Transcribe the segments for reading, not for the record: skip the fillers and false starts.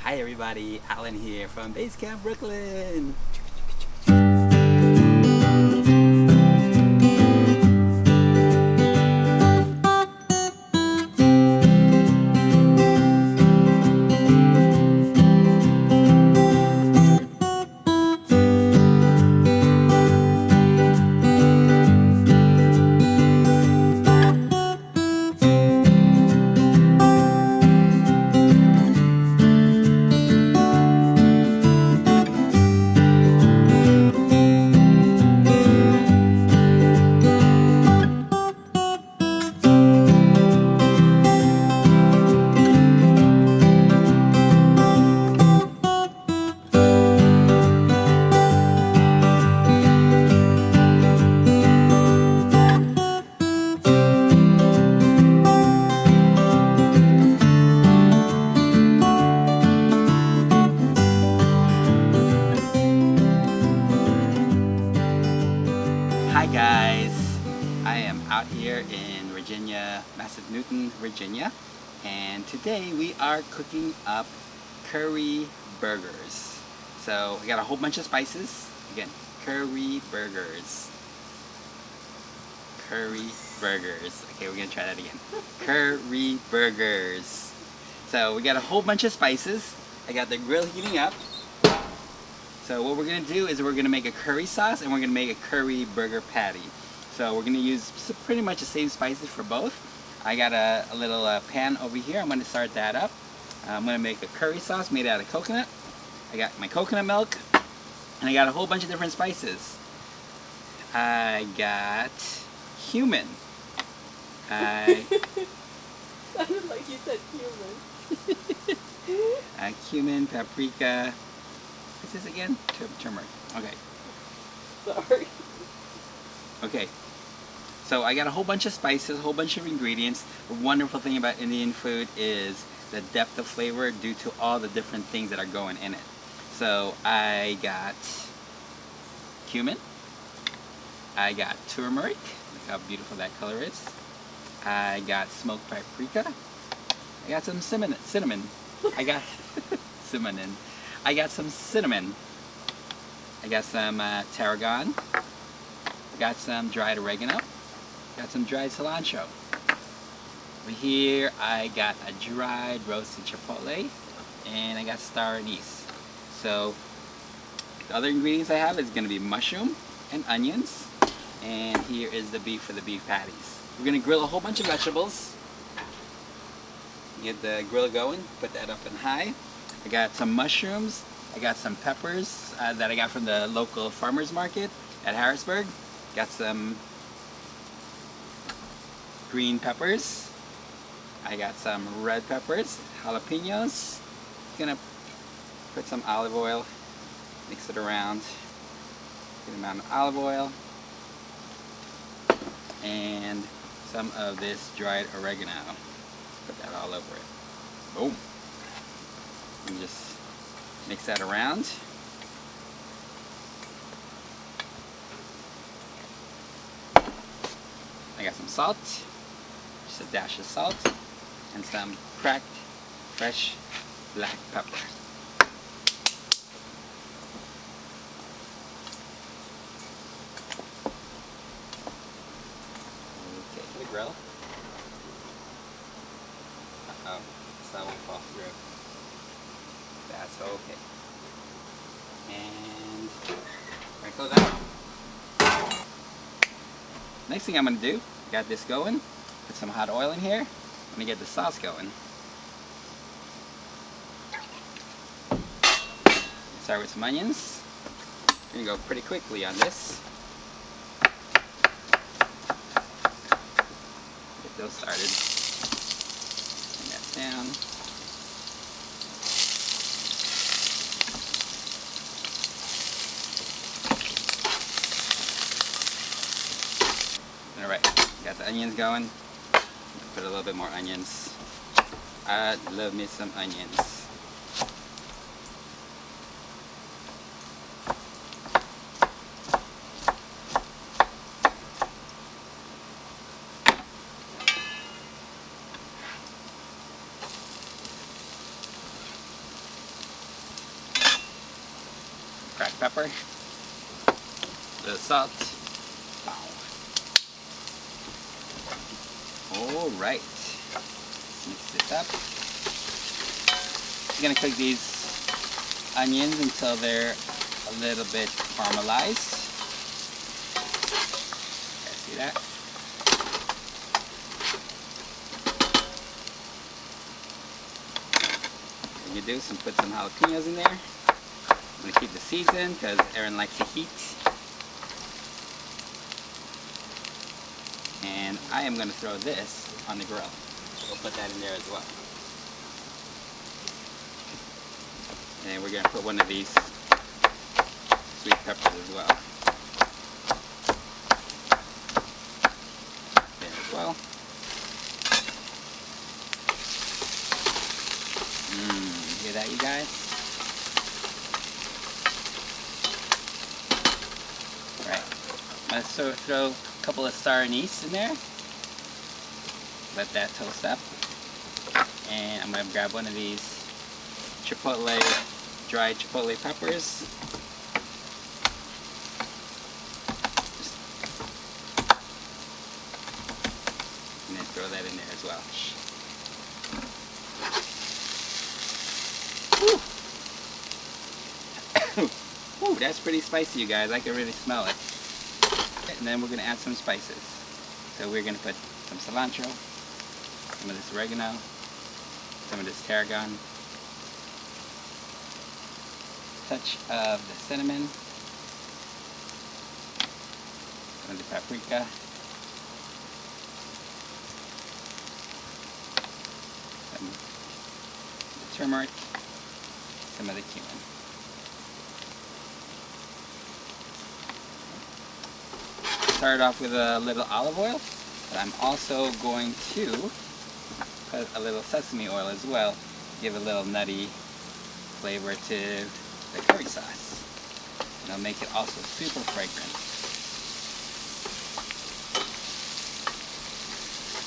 Hi everybody, Allan here from Base Camp Brooklyn. Hi guys, I am out here in Virginia, Massanutten, Virginia, and today we are cooking up curry burgers. So we got a whole bunch of spices. Again, curry burgers. Curry burgers. Okay, we're gonna try that again. Curry burgers. So we got a whole bunch of spices. I got the grill heating up. So what we're going to do is we're going to make a curry sauce and we're going to make a curry burger patty. So we're going to use pretty much the same spices for both. I got a little pan over here. I'm going to start that up. I'm going to make a curry sauce made out of coconut. I got my coconut milk and I got a whole bunch of different spices. I got cumin. Sounded like you said human. Cumin, paprika. What's this again? Turmeric. Okay. Sorry. Okay. So I got a whole bunch of spices, a whole bunch of ingredients. The wonderful thing about Indian food is the depth of flavor due to all the different things that are going in it. So I got cumin. I got turmeric. Look how beautiful that color is. I got smoked paprika. I got some cinnamon. I got cinnamon. I got some cinnamon. I got some tarragon. I got some dried oregano. Got some dried cilantro. Over here I got a dried roasted chipotle. And I got star anise. So the other ingredients I have is going to be mushroom and onions. And here is the beef for the beef patties. We're going to grill a whole bunch of vegetables. Get the grill going. Put that up in high. I got some mushrooms, I got some peppers that I got from the local farmers market at Harrisburg. Got some green peppers. I got some red peppers, jalapenos. Gonna put some olive oil, mix it around. Good amount of olive oil. And some of this dried oregano. Put that all over it. Boom. And just mix that around. I got some salt, just a dash of salt, and some cracked fresh black pepper. Okay, to the grill. Uh-oh, some will fall through. That's okay. And we're gonna close that. Next thing I'm gonna do, got this going. Put some hot oil in here. I'm gonna get the sauce going. Start with some onions. I'm gonna go pretty quickly on this. Get those started. Bring that down. Alright, got the onions going. Put a little bit more onions. I love me some onions. pepper, the salt. All right, mix this up. I'm gonna cook these onions until they're a little bit caramelized. Okay, see that? What you do is put some jalapenos in there. I'm gonna keep the seeds in because Aaron likes the heat. And I am going to throw this on the grill. We'll put that in there as well. And we're going to put one of these sweet peppers as well. There as well. Hear that, you guys? Alright. Let's throw a couple of star anise in there. Let that toast up. And I'm going to grab one of these dried chipotle peppers. And then throw that in there as well. Woo, that's pretty spicy, you guys. I can really smell it. And then we're going to add some spices. So we're going to put some cilantro, some of this oregano, some of this tarragon, touch of the cinnamon, some of the paprika, some of the turmeric, some of the cumin. Start off with a little olive oil, but I'm also going to put a little sesame oil as well, give a little nutty flavor to the curry sauce. And it'll make it also super fragrant.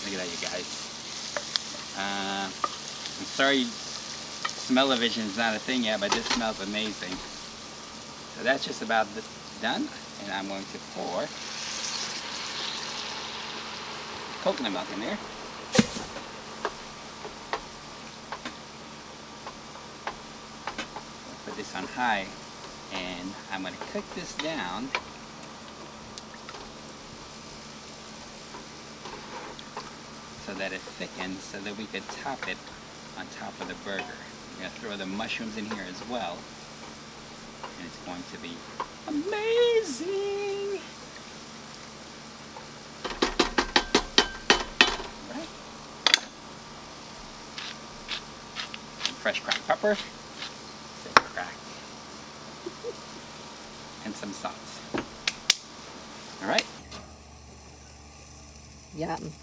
Look at that, you guys. I'm sorry, smell-o-vision is not a thing yet, but this smells amazing. So that's just about done, and I'm going to pour coconut milk in there. I'll put this on high, and I'm going to cook this down so that it thickens, so that we could top it on top of the burger. We're going to throw the mushrooms in here as well, and it's going to be amazing. Fresh cracked pepper, say crack, and some salt. All right. Yum.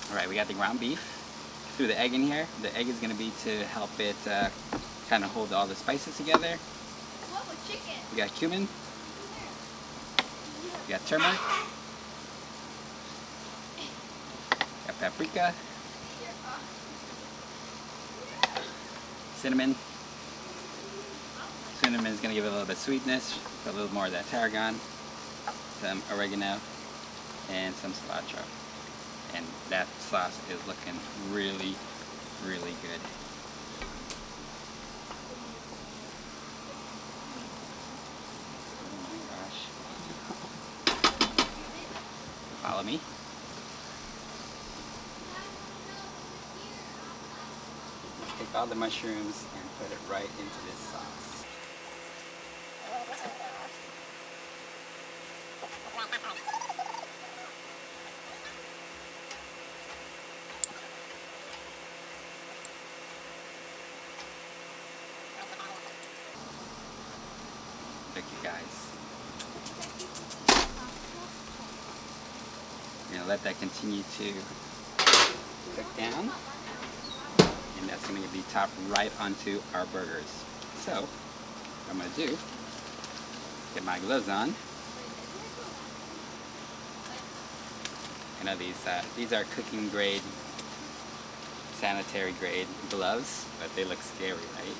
All right, we got the ground beef. Threw the egg in here. The egg is going to be to help it kind of hold all the spices together. We got cumin. We got turmeric. Got paprika. Cinnamon. Cinnamon is going to give it a little bit of sweetness. Put a little more of that tarragon. Some oregano. And some cilantro. And that sauce is looking really, really good. Follow me. Take all the mushrooms and put it right into this sauce. Look, you guys. We're going to let that continue to cook down, and that's going to be topped right onto our burgers. So, what I'm going to do, get my gloves on, You know, these are cooking grade, sanitary grade gloves, but they look scary, right?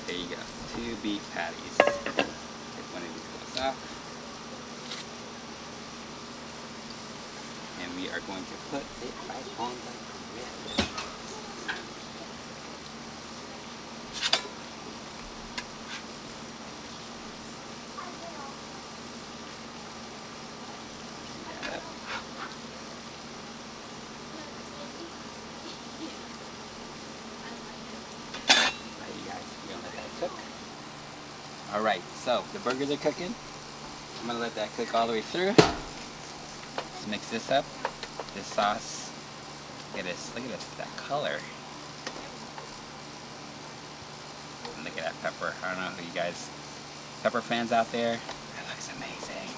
There you go, 2 beef patties. Take one of these gloves off. And we are going to put it right on the grill. Yep. Alright, you guys, we're gonna let that cook. Alright, so the burgers are cooking. I'm gonna let that cook all the way through. Let's mix this up. This sauce. Look at this, that color. And look at that pepper. I don't know who you guys, pepper fans out there. That looks amazing.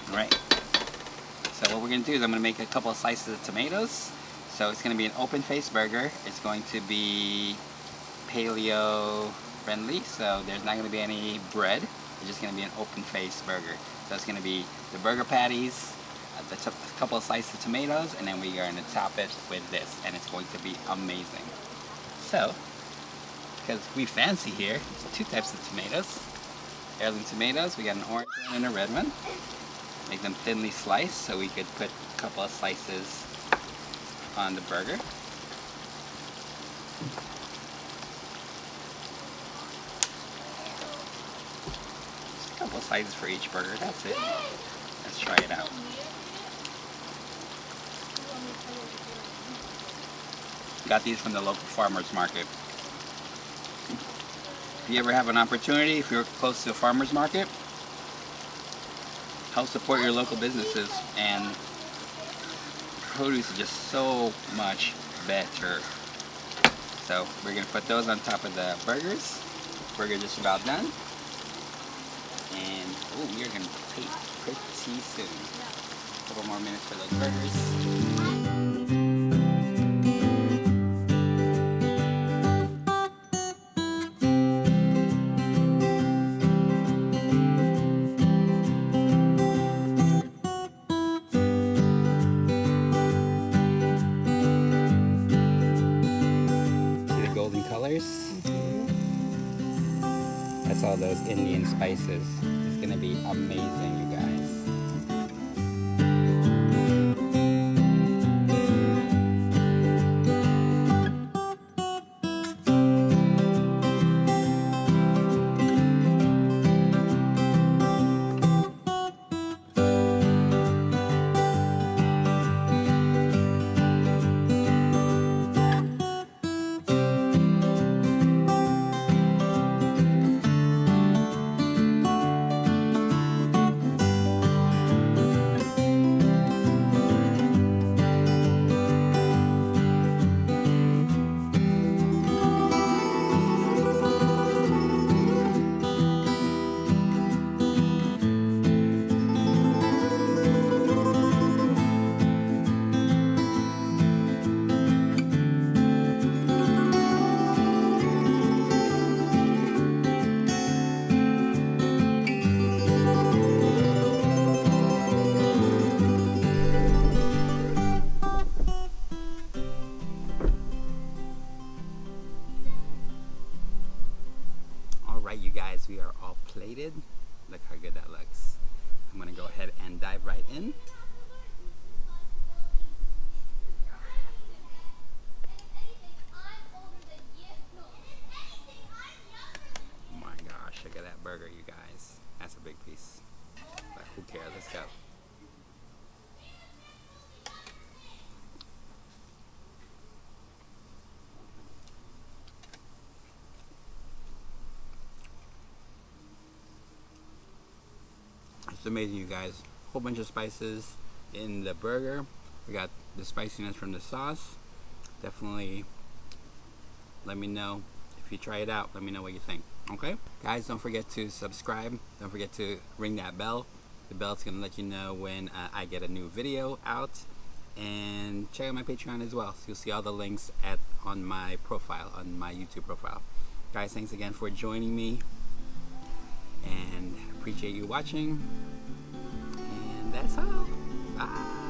Alright. So what we're gonna do is I'm gonna make a couple of slices of tomatoes. So it's gonna be an open face burger. It's going to be paleo friendly, so there's not gonna be any bread. It's just gonna be an open face burger. So it's gonna be the burger patties, a couple of slices of tomatoes, and then we are gonna top it with this, and it's going to be amazing. So, because we fancy here, 2 types of tomatoes. Heirloom tomatoes, we got an orange one and a red one. Make them thinly sliced so we could put a couple of slices on the burger. Just a couple of slices for each burger, that's it. Let's try it out. Got these from the local farmer's market. If you ever have an opportunity, if you're close to a farmer's market, help support your local businesses, and produce is just so much better. So we're gonna put those on top of the burgers. Burger just about done. And oh, we are gonna taste pretty soon. A couple more minutes for those burgers. Golden colors. That's all those Indian spices. It's gonna be amazing, you guys. Alright, you guys, we are all plated. Look how good that looks. I'm gonna go ahead and dive right in. Oh my gosh, look at that burger, you guys. That's a big piece. But who cares? Let's go. It's amazing, you guys. Whole bunch of spices in the burger. We got the spiciness from the sauce. Definitely let me know if you try it out. Let me know what you think. Okay? Guys, don't forget to subscribe. Don't forget to ring that bell. The bell's going to let you know when I get a new video out. And check out my Patreon as well. So you'll see all the links on my profile, on my YouTube profile. Guys, thanks again for joining me. And appreciate you watching. And that's all. Bye.